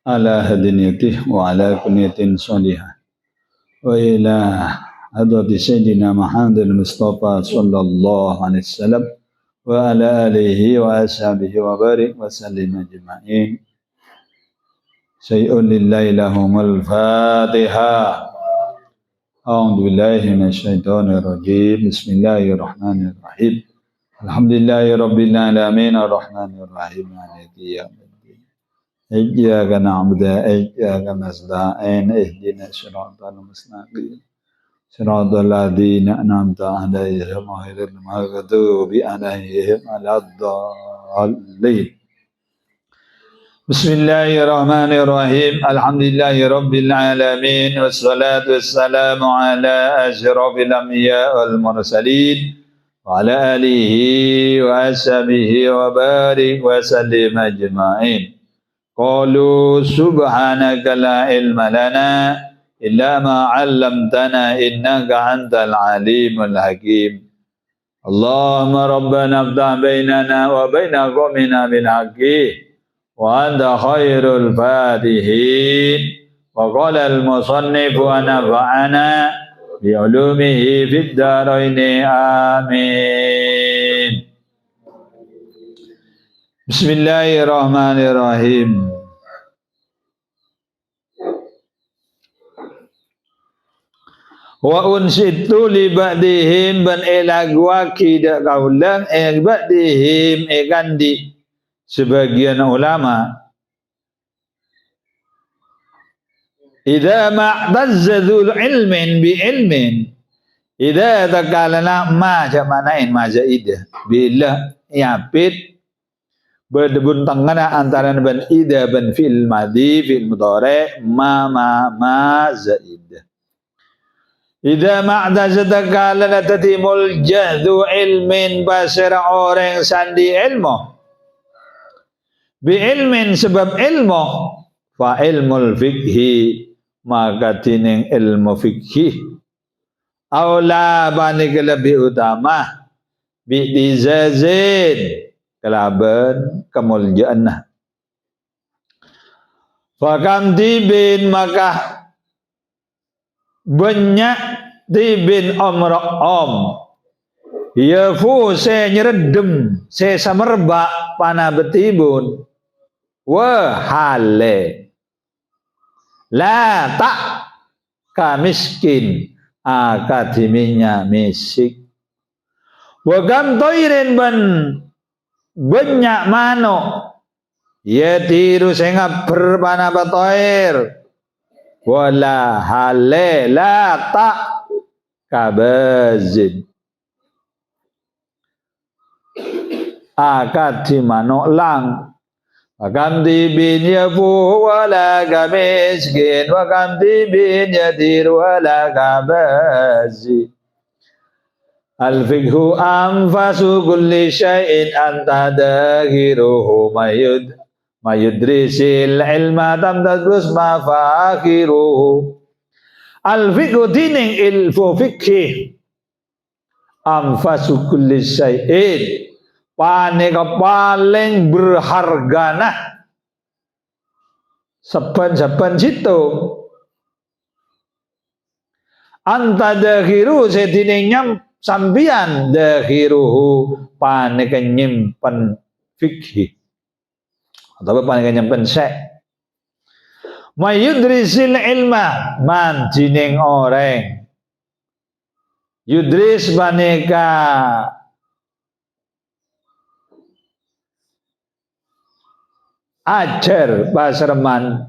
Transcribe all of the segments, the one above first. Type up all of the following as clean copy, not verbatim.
ala hadiniyatih wa ala kunyatin salihah wa ila hadrati Sayyidina Muhammad al-Mustafa sallallahu alaihi wasallam wa ala alihi wa ashabihi wa barik wa sallim ajma'in. Sayyidun lillahi lahumul Fatiha. A'udzu billahi minasyaitonir rajim. Bismillahirrahmanirrahim. Alhamdulillahi rabbil alamin arrahmanir rahim maliki yaumiddin. Iyyaka na'budu wa iyyaka nasta'in ihdinas siratal mustaqim siratal ladzina an'amta 'alaihim ghairil maghdubi 'alaihim waladdallin. Bismillahirrahmanirrahim. Alhamdulillahi rabbil alamin wassalatu wassalamu ala asyrafil anbiya wal mursalin wa ala alihi wa ashabihi wa barik wa sallim ajma'in. Qalu subhanaka la ilma lana illa ma 'allamtana innaka antal alimul hakim. Allahumma rabbana iftah bainana wa baina qaumina bil haqqi wa anta khairul fatihin. Wa qala al musannif wa nafa'ana bi ulumihi fid dharain amin. Bismillahirrahmanirrahim. Wa unsitu li ba'dihim ban ilagwa kida kaulang ba'dihim gandi sebagian ulama idza ma'tazzadul ilmin bi ilmin idza takalana ma jamanain ma zaidah bila yapit berdebuntang antara ban ida ban fil madi fil mudhari ma zaidah. Idza ma'tazata lana tatimul jahdu ilmin basira orang sandi ilmu bi ilmin sebab ilmu fa ilmul fikhi maka tining ilmu fikhi aula bani lebih utama bi dizazin kelaban kemuliaan fakam tibin maka banyak tibin om ya fu se nyeredem se samerba pana betibun wa hale la tak kamiskin akademinya misik wa gam toiren ban banyak mano ya tiru se ngaber pana batoir wala hale la tak kabazin akad di manok lang wakam tibin yafu wala kamiskin wakam tibin yadir wala kabazi al-fikhu anfasu kulli syai'in anta dahiruhu mayudrisil ilma tamtadrus mafakhiruhu. Al-fikhu dining ilfu fikhi anfasu kulli syai'in paneka paling berhargana saban-saban situ anta dakhiru sedining nyam sambian dakhiruhu paneka nyimpen fikhi atau paneka nyimpen syai' mayudrisil ilma man jining orang yudris paneka ajar pasreman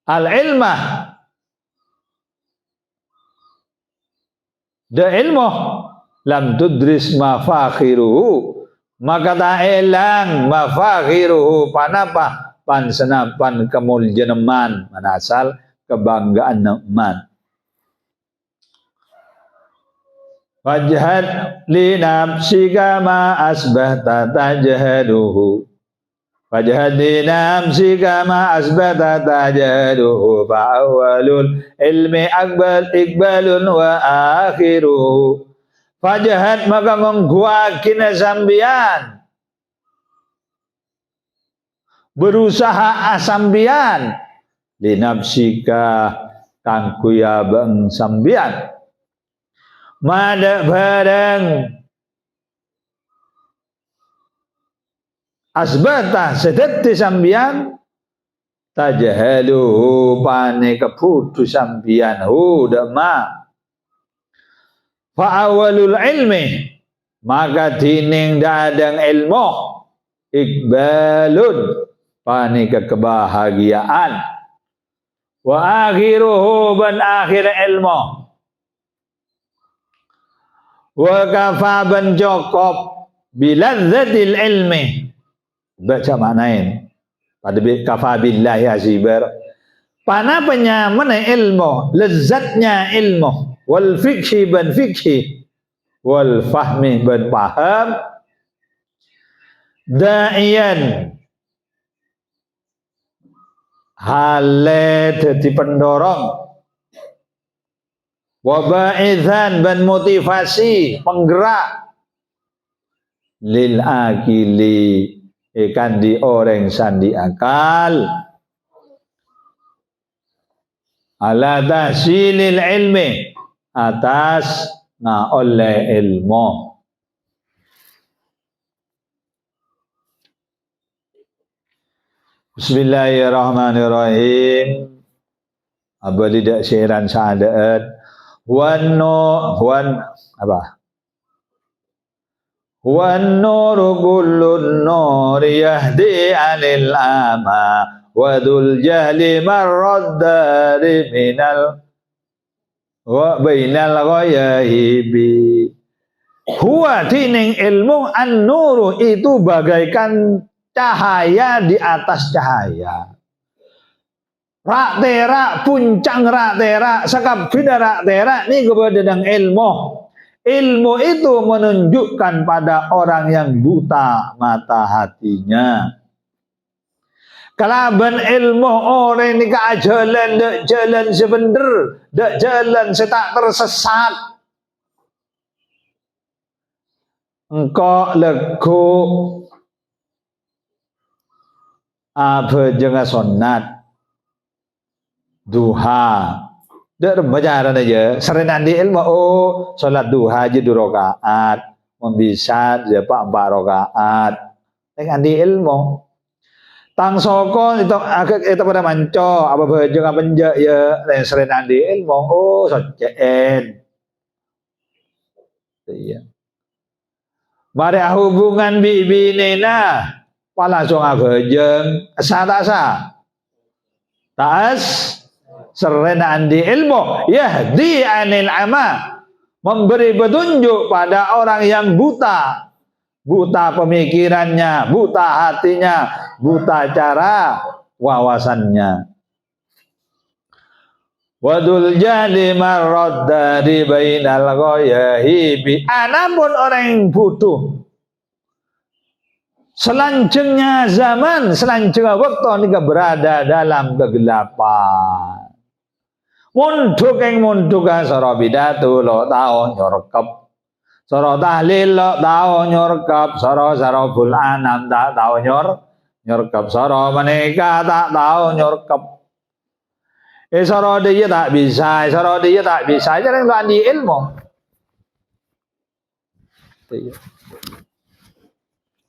al ilmah da ilmu lam tudris mafakhiruhu maka tak elang mafakhiruhu panapa pansenapan kemuliaan man manasal kebanggaan man wajhad li nafsika ma asbahta tajhaduhu wajhad li nafsika ma asbahta tajhaduhu fa awalul ilmi akbal ikbalun wa akhiruhu wajhad maka ngguakin sambian berusaha asambian linapsika kang kuya bang sambian mada bareng asbata sedeti sambian tajahaluhu pane keputu sambian hudama fa awalul ilmi maka dining dadang ilmu ikbalun pane kebahagiaan wa akhiruhu ban akhir ilmu wa kafa ban cukup bilazzatil ilmi baca maknain pada kafa billahi azibar panapanya mana ilmu lezatnya ilmu wal fikhi ban fikhi wal fahmi ban paham da'iyan hale dadi pendorong wa ba'izan ban motivasi penggerak lil akili ikan di orang sandi akal ala tahsilil ilmi atas na oleh ilmu. Bismillahirrahmanirrahim. Abadi dak syairan sa'adaat wan apa wan nuru kullun nuri yahdi 'anil ama wa dzul jahli marraddari minal wa bainal ghayahibi. Huwa tining ilmu an-nuru itu bagaikan cahaya di atas cahaya. Rak terak puncang rak terak sakap bida rak terak ni kepada ilmu. Ilmu itu menunjukkan pada orang yang buta mata hatinya. Kalaban ilmu orang ni ka jalan dak jalan sebener, dak jalan setak tersesat. Engkau lego apa jangan sunat duha dak bacaran aja serenan di ilmu salat duha aja 2 rakaat bisa dapat 4 rakaat dengan di ilmu tang soko itu pada manco apa bajeng apa penjak ya serenan di ilmu socen iya mari hubungan bibinena pala langsung bajeng asa tak asa tas serenaan di ilmu yahdi 'anil ama memberi petunjuk pada orang yang buta pemikirannya, buta hatinya, buta cara wawasannya. Wadul jahli marradda di bainal ghayahibi. Anapun orang yang butuh selanjutnya zaman, selanjutnya waktu ini berada dalam kegelapan. Munduk yang munduk sara bidatu lo tau nyorkep. Sara tahlil lo tau nyorkep, sara saraful anam tak tau nyorkep, sara menikah tak tau nyorkep. Sara dia tak bisa, sara dia tak bisa. Jangan lu andi ilmu.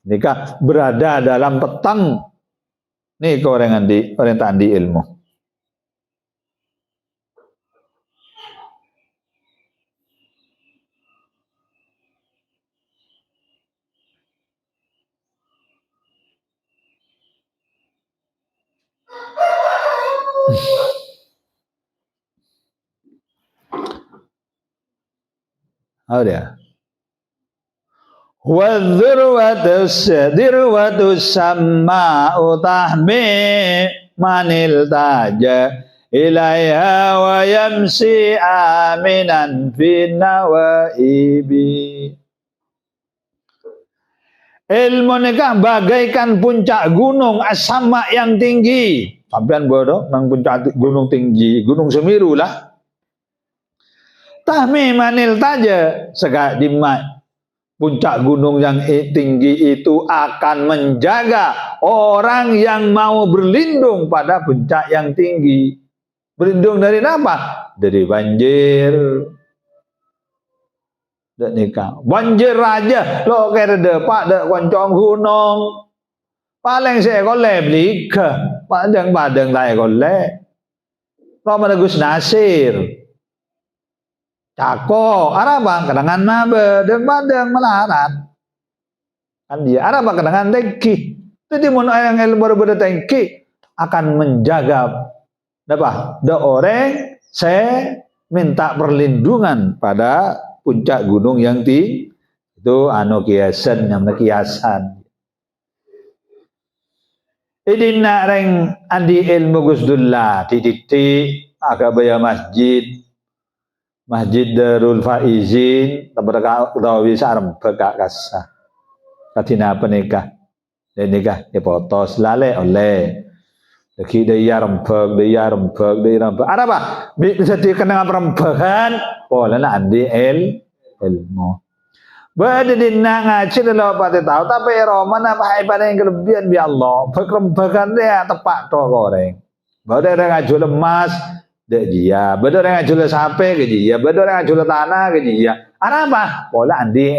Nikah berada dalam petang. Nih kau orang tak andi ilmu. Oh dia. Wa dzirwatu samma'u tahmi manil taja ilaiha wa yamsi aminan fi nawaibi. Ilmu nikah bagaikan puncak gunung as-sama yang tinggi. Sampean bodoh nang puncak gunung tinggi, Gunung Semeru lah. Tahmi manil taja segak dimai Puncak gunung yang tinggi itu akan menjaga orang yang mau berlindung pada puncak yang tinggi. Berlindung dari apa? Dari banjir. Dek nikah. Banjir aja lo kira depak dek koncong gunung. Paling saya koleh beli ke padang-padang saya koleh. Ramadan Gus Nasir. Cako, araba kenangan mabe, dan badang melarat. Kan dia araba kenangan tengki. Jadi mun yang baru pada tengki akan menjaga apa? Da orang saya minta perlindungan pada puncak gunung yang tinggi. Itu kiasan namanya kiasan. Idina reng andi ilmu Gusdullah titik agak baya masjid. Masjid Darul Faizin tabaraka utawi sarem bekak kasah katina penikah dan nikah dipoto selale oleh lagi dia rembek ada apa bisa dikenal perempuan boleh lah andi ilmu badinna ngaji lo pati tahu tapi roman apa ibadah yang kelebihan bi Allah berembekan dia tepak to goreng baru ada ngaji lemas dek dia, bener yang ngajul sampai ke dia, bener yang ngajul tanah ke dia. Apa? Pola andi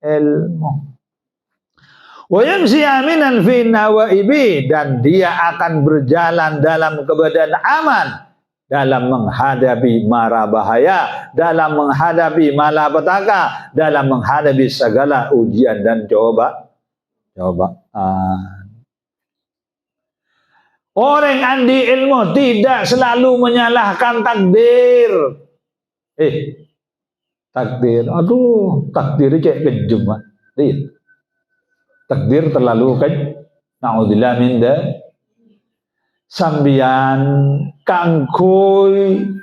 ilmu. Wa yamsi aminan fi nawaibi dan dia akan berjalan dalam keadaan aman dalam menghadapi mara bahaya, dalam menghadapi malapetaka, dalam menghadapi segala ujian dan cobaan. Orang andi ilmu tidak selalu menyalahkan takdir. Takdir. Aduh, takdir kayak kejam. Takdir terlalu kejam. Na'udzubillah min dzalik. Sambian kangkui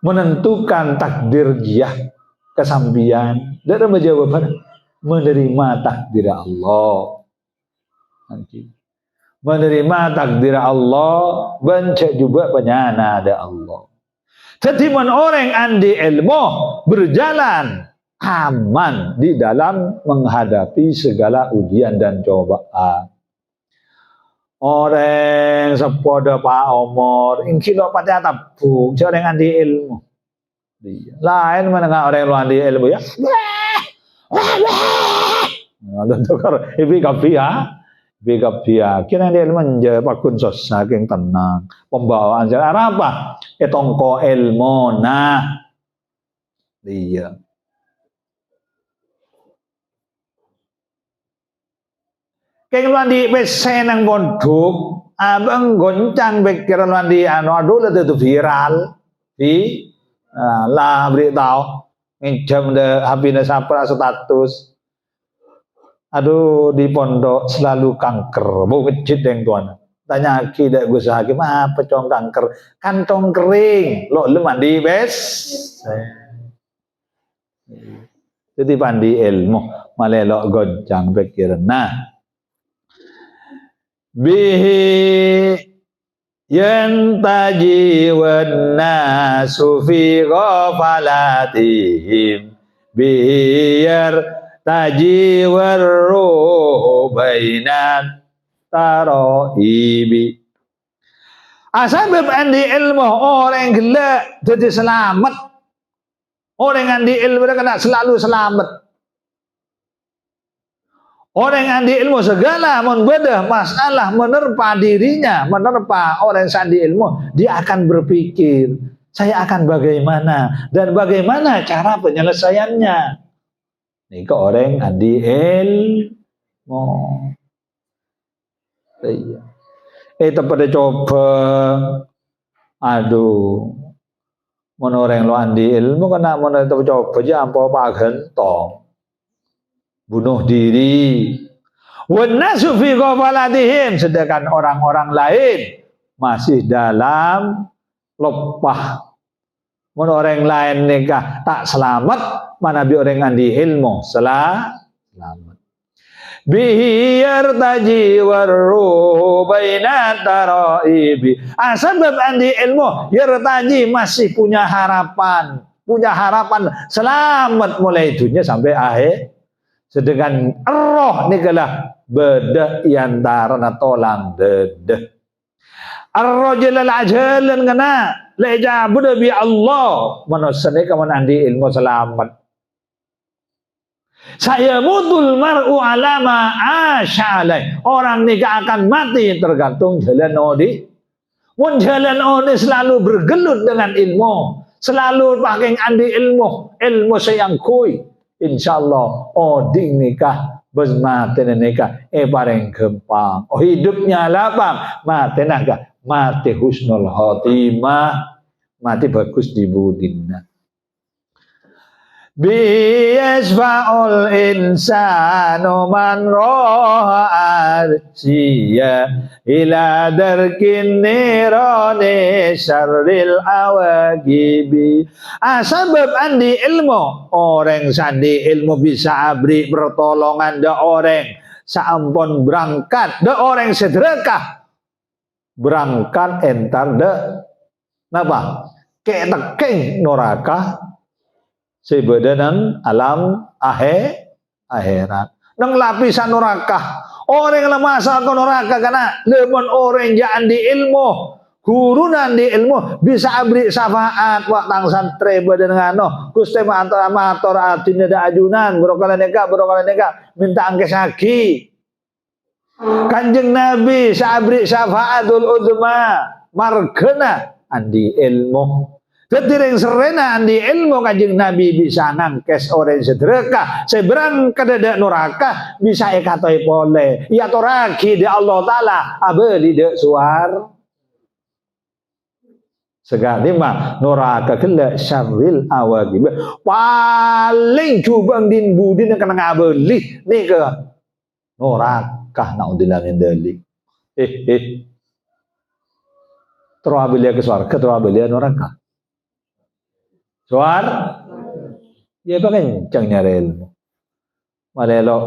menentukan takdir dia kesambian. Dan menjawab menerima takdir Allah. Nanti. Menerima takdir Allah bencak juga penyana ada Allah. Jadi orang andi ilmu berjalan aman di dalam menghadapi segala ujian dan cobaan. Orang sepodo Pak Omor insya Allah pada tabung orang andi ilmu. Lain mana orang lu andi ilmu ya. Ada tukar ibi kapi ya. Bigap dia, kira dia menjadi pakun saking tenang, pembawaan cara apa? Etongko ilmu, nah dia. Kengluan di pesen yang pondok, abang goncang pikiran luan di aduh itu viral, di lah beritahu, ngejam de habis sapra status. Aduh di pondok selalu kanker, bau kecil yang tuan. Tanya akidah Gus Hakim apa cong kanker? Kantong kering, lo mandi bes. Jadi pandi ilmu, malelok goncang pikiran. Nah, bihi yantaji wan nasu fi ghafalatihim bihi taji warruh bainat taroibi. Asabab andi ilmu orang gila jadi selamat. Orang andi ilmu dia kena selalu selamat. Orang andi ilmu segala membedah masalah menerpa dirinya, menerpa orang yang andi ilmu, dia akan berpikir, saya akan bagaimana dan bagaimana cara penyelesaiannya. Ini ke orang andi ilmu. Iya. Pada coba, aduh, mon orang lo andi ilmu kena mon coba aja apa gentong, bunuh diri. Wanasu fi ghafalatihim, sedangkan orang-orang lain masih dalam lepah. Mun orang lain nikah tak selamat, mana bi orang andi ilmu selamat. Bihi yartaji warruh bainat taraibi. Sebab andi ilmu yartaji masih punya harapan. punya harapan selamat mulai dunia sampai akhir. Sedangkan roh ni kalah beda antara tolang dedeh. Ar-rajul al-ajalan kena lejabud bi Allah manusane kaman andi ilmu selamat. Saya mutul mar'u alama asyalai. Orang ni akan mati tergantung jalan odi. Mun jalan odi selalu bergelut dengan ilmu, selalu pakai andi ilmu sayang kui. Insyaallah odi nikah bermati nikah bareng gempang. Oh hidupnya lapang, mati naga, mati husnul khotimah, mati bagus di budina. Biyasfa'ul insanu man roha arsiya ila darkin nirani syarril awagibi. Sebab andi ilmu, orang sandi ilmu bisa abri pertolongan da orang saampun berangkat, da orang sedekah berangkat entar da napa keteking neraka sebedanan alam akhirat. Nang lapisan neraka. Orang yang masuk ke neraka karena lemon orang yang di ilmu, gurunan di ilmu bisa abri syafaat wak tangsan treba dengan Gusti amator atina da ajunan berokala neka minta angkes haki. Kanjeng Nabi sabri syafaatul uzma margana andi ilmu. Ketireng serena andi ilmu kanjeng Nabi bisa ngangkes orang sedekah seberang kadada neraka bisa ekatoi pole ya toraki di Allah Ta'ala abeli de suar sekali mah neraka kela syarril awagib paling cubang din budin kena ngabeli ni ke neraka naudillah min dalik terabeli ke surga terabeli neraka suar, ya pakencang nyari ilmu. Malelok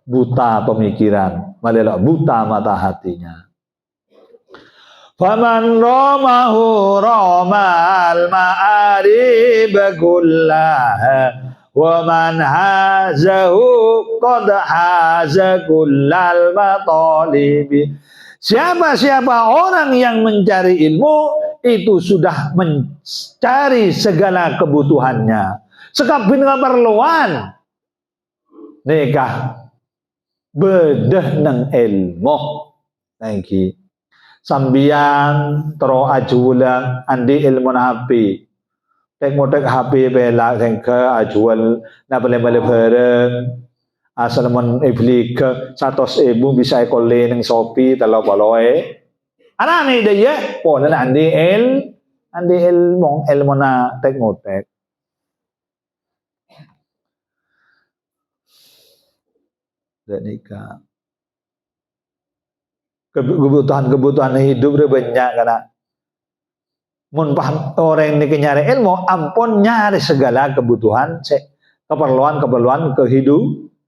buta pemikiran, malelok buta mata hatinya. Faman ramahu ramal ma'arib kullaha wa man hazahu qad haza kullal matalibi. Siapa-siapa orang yang mencari ilmu itu sudah mencari segala kebutuhannya. Sekabin keperluan nikah bedah nang ilmu. Thank you. Sambian tero ajulan andi ilmu nabi. Tek motek HP bela sengke ajual na bale-bale bareng. Asal men ibli ke 100.000 bisa ekole ning Shopee telo poloe. Ana ni dia po na andi ilmu na tek motek. Dan nikah. Kebutuhan hidup dia banyak karena mun paham orang ini nyari ilmu ampun nyari segala kebutuhan keperluan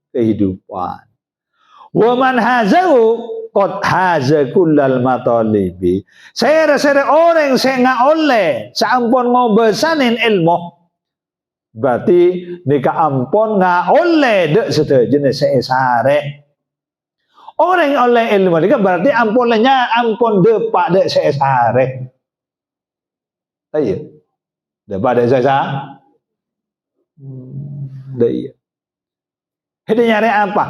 kehidupan. Wa man hazau qad haza kullal matalibi. Saya orang saya nggak oleh sampun mau besanin ilmu. Berarti nikah ampun nggak oleh dek sejenis seesare. Orang oleh ilmu nikah berarti ampunnya ampun depak dek seesare. Ayo. Depak dek seesare. Iya. Hede nyari apa?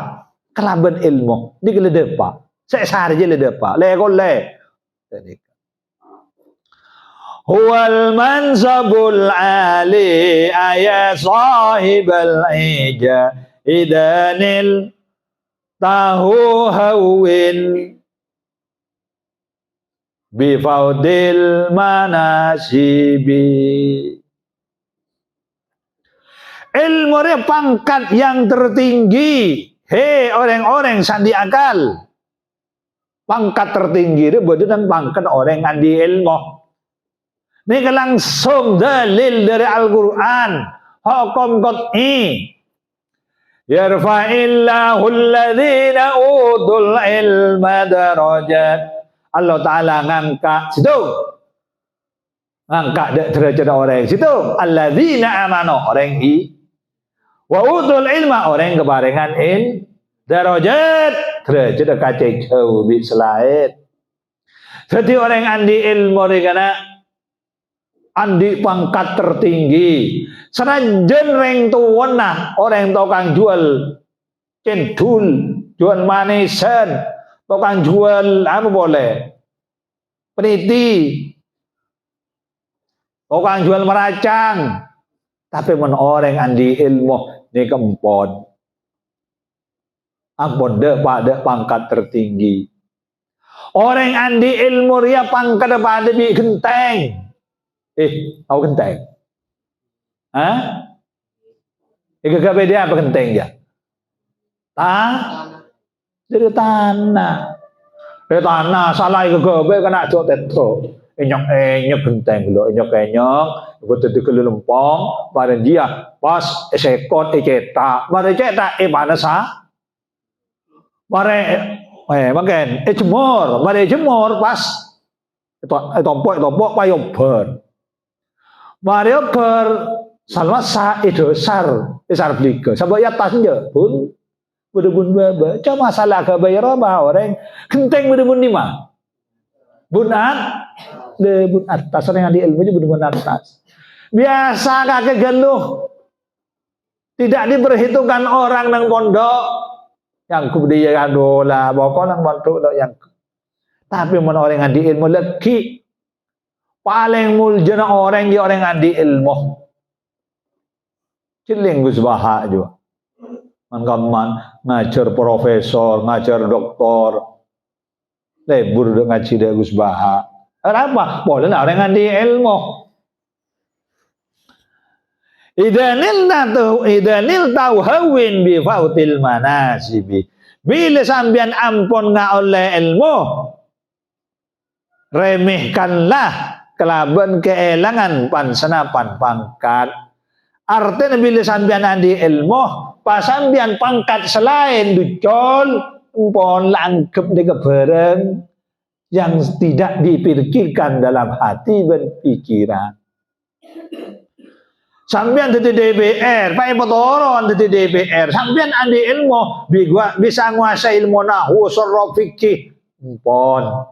Kelaban ilmu. Di kele depa. Seesar je le depa. Le kole. Huwal mansabul ali ayat sahibal ija idanil tahu hawin bifaudil manasibi. Ilmu dia pangkat yang tertinggi. Hei orang-orang sandi akal. Pangkat tertinggi dia berdan pangkat orang andi ilmu. Ini langsung dalil dari Al-Quran. Hukum qat'i. Yarfa'illahu alladhina utul ilma darajat. Allah Ta'ala ngangkat. Situ. Angkat derajat orang situ. Alladzina amanu orang i. Wa utul ilma orang kebarengan darajat derajat kacek jauh bi selain. Jadi orang andi ilmu dengan andi pangkat tertinggi. Seranjen reng tuan nah orang tukang jual cendul, jual manisan, tukang jual apa boleh, peniti, tukang jual meracang. Tapi men orang andi ilmu ni kempon. Ampun dek pangkat tertinggi. Orang andi ilmu dia pangkat pada bi genteng. Tahu genteng? Hah? Gak beda apa genteng ya? Dari tanah. Dari tanah salah gak kena jok tetro. Enyok genteng dulu, enyok betul ke lempong, pada dia pas sekot cetak, pada cetak mana sah? Pada makan jemur, pada jemur pas tompok payung ber. Mario ber salwa sa itu sar beliga. Sampai atas je pun berdebun baba. Cuma masalah ke bayar apa orang genteng berdebun lima. Bunat lebun atas orang yang di ilmu itu berdebun atas. Biasa kakek geluh. Tidak diperhitungkan orang nang pondok yang kemudian dola bokok nang pondok yang. Tapi men orang yang di ilmu leki paling muljana orang di orang yang di ilmu. Ciling Gus Baha juga. Man ngajar profesor, ngajar doktor. Lebur ngaji dia Gus Baha. Kenapa? Boleh orang yang di ilmu. Idanil tahu hawin bi fautil manasibi. Bila sambian ampun nga oleh ilmu, remehkanlah kelaban keelangan pansenapan pangkat. Artinya bila sambian andi ilmu, pasambian pangkat selain ducol, pon langgep dengan bareng yang tidak dipikirkan dalam hati dan pikiran. Sambian di DPR, Pak Potoron di DPR, sambian andi ilmu, bisa nguasai ilmu nahwu, saraf fikih, pon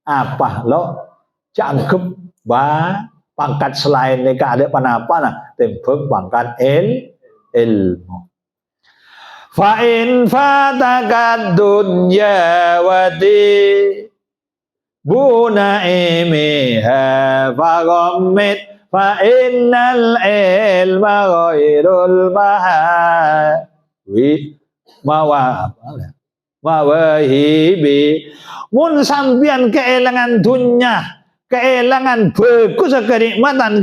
apa lo cangkep pangkat selain nikah ada panapa nah tembok pangkat ilmu. Fa in fatakad dunya wati buna imiha faghammit fa innal ilma ghairul mawahibi. Mun sambian keelangan dunia, keelangan bagus kenikmatan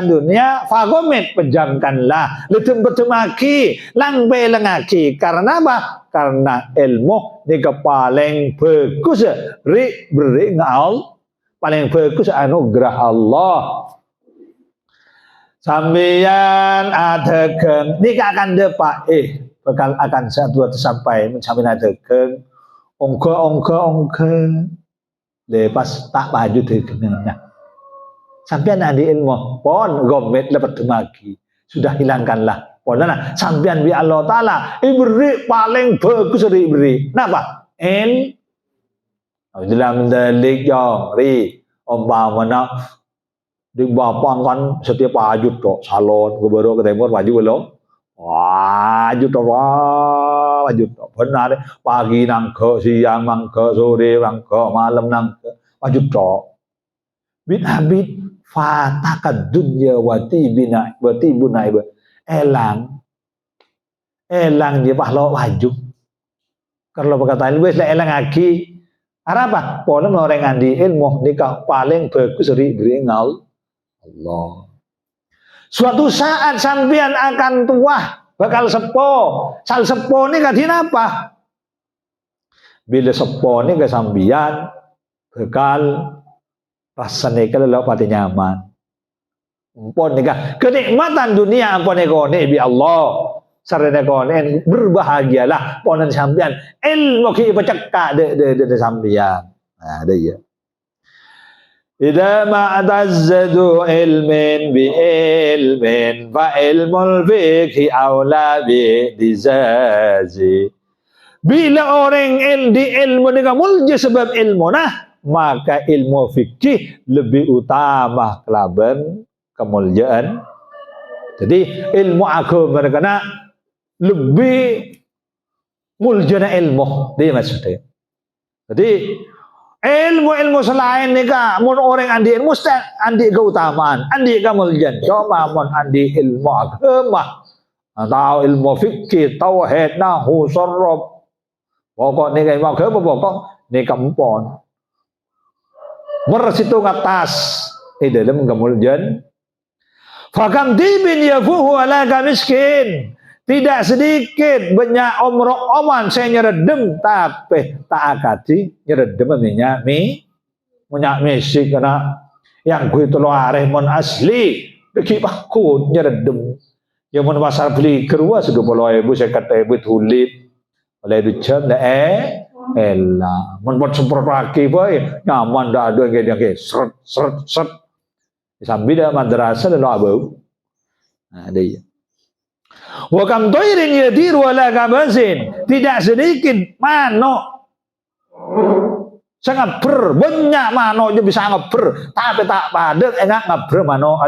dunia, fagomit pejamkanlah, letem-betemaki, lang belengaki. Karena apa? Karena ilmu ni paling bagus beri ngal, paling bagus anugerah Allah. Sambian adegeng ni akan depak bakal akan satu sampai mencapai adegeng. Ongke lepas tak baju terkenalnya. Sampian adi ilmu pon gomet lepas temagi sudah hilangkanlah. Pondana sampian bi Allah Taala ibri paling bagus ibri. Napa? Dalam dalik jong ri umpamana di bapang kan setiap baju tok salon ke baru ke timur baju belum. Wajud tok wajud tok benar pagi nangke siang nangke sore nangke malam nangke wajud tok bit habit fatakad dunya wati bunai elang dia pahlo wajud kalau perkataan wis elang lagi apa pola orang andi ilmu nikah paling bagus beri ngal Allah. Suatu saat sampean akan tua, bakal sepo. Sal sepo ni kadin apa? Bila sepo ni ke sampean bakal rasane kalau pati nyaman. Ampun nikah kenikmatan dunia ampun ekone bi Allah. Sarene konen berbahagialah ponen sampean ilmu ki pecekak de sampean. Nah, ada ya. Idza ma'tazzadu ilmin bi ilmin fa ilmul fiqhi aula bi dizazi. Bila orang di ilmu dengan mulja sebab ilmu nah, maka ilmu fikih lebih utama kelaban kemuliaan. Jadi ilmu agama kena lebih muljana ilmu dia maksudnya. Jadi ilmu selain ni ka mun orang andi ilmu mesti andi keutamaan, andi kemuliaan. Cuma mun andi ilmu agama atau ilmu fikih, tauhid, nahwu, sarf. Pokok ni ilmu agama pokok ni kampon. Mersitu ngatas dalam kemuliaan. Fakam tibin yafuhu ala miskin. Tidak sedikit banyak omrok-oman saya nyeredem tapi tak akati nyeredem minyak misik kena yang gue itu areh mon asli bagi pakut nyeredem yang mon pasar beli kerua sudah boleh ibu saya kata ibu tulit oleh itu jam elah mon buat semprot lagi boy nyaman dah ada yang seret sambil dah madrasah dah abau nah dia. Wa kam tairin yadir wala kabazin. Tidak sedikit manuk sangat banyak manuk je bisa ngeber tapi tak padat enak ngeber manuk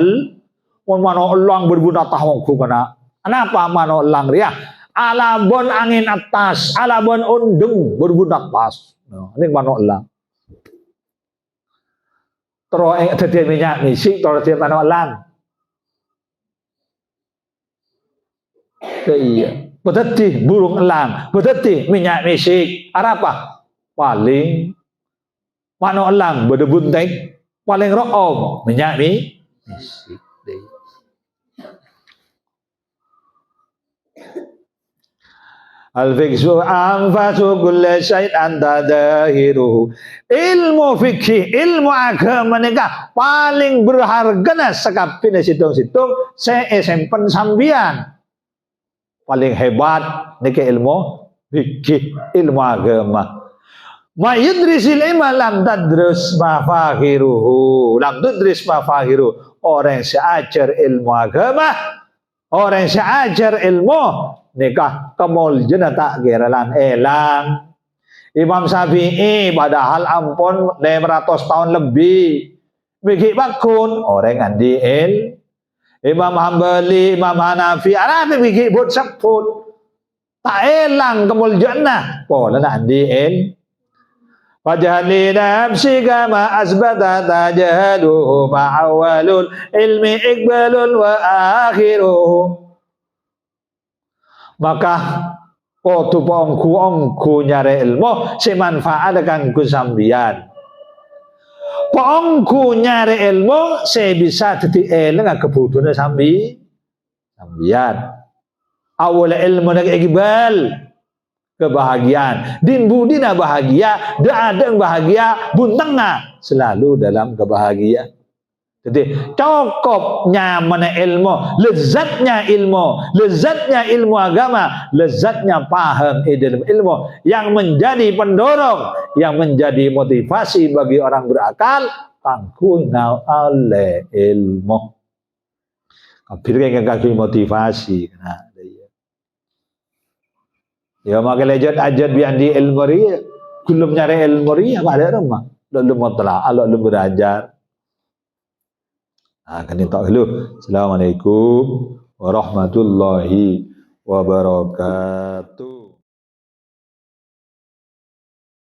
manuk elang berbunat tahungku kena. Kenapa manuk elang dia? Alabon angin atas, alabon undung berbunat pas. Ini manuk elang. Terus dadi minyak misik terus dadi manuk elang. Iya, beteti burung elang, beteti minyak misik. Apa? Paling manuk elang berdebunting, paling room minyak misik. Al-fiksu anfasu kulla syait anta dahiruhu. Ilmu fikih, ilmu agama nikah paling berharga nah sekapin situng-situng saya simpen sambian. Paling hebat niki ilmu fikih, ilmu agama. Ma yudrisil ilma lam tadrus mafahiruhu. Lam tudris mafahiru. Orang seajar ilmu agama, orang seajar ilmu nikah kemuliaan tak kiralan elang. Imam Syafi'i padahal ampun 500 tahun lebih mikir bakun orang andi Imam Hambali, Imam Hanafi, ada mikir buat sebut tak elang kemuliaan nah. Pola nak andi Fajahli nafsi kama asbata tajahaduhu ma'awalul ilmi iqbalun wa akhiruhu. Maka tu ongku nyari ilmu si manfaat kanggo sambian. Pongku nyari ilmu saya bisa titik elang kebutuhan sambian. Awal ilmu nak iqbal kebahagiaan. Din budi na bahagia, ada bahagia, buntengna selalu dalam kebahagiaan. Jadi cukup nyaman lezatnya ilmu agama, lezatnya paham dalam ilmu yang menjadi pendorong, yang menjadi motivasi bagi orang berakal, tangkunau oleh ilmu. Kabir yang kaki motivasi. Nah, ya maka lejat ajat biang di ilmu ria, belum nyari ilmu ria, ada rumah, lalu mutlak, lalu belajar. Nah, kan itu dulu. Assalamualaikum warahmatullahi wabarakatuh.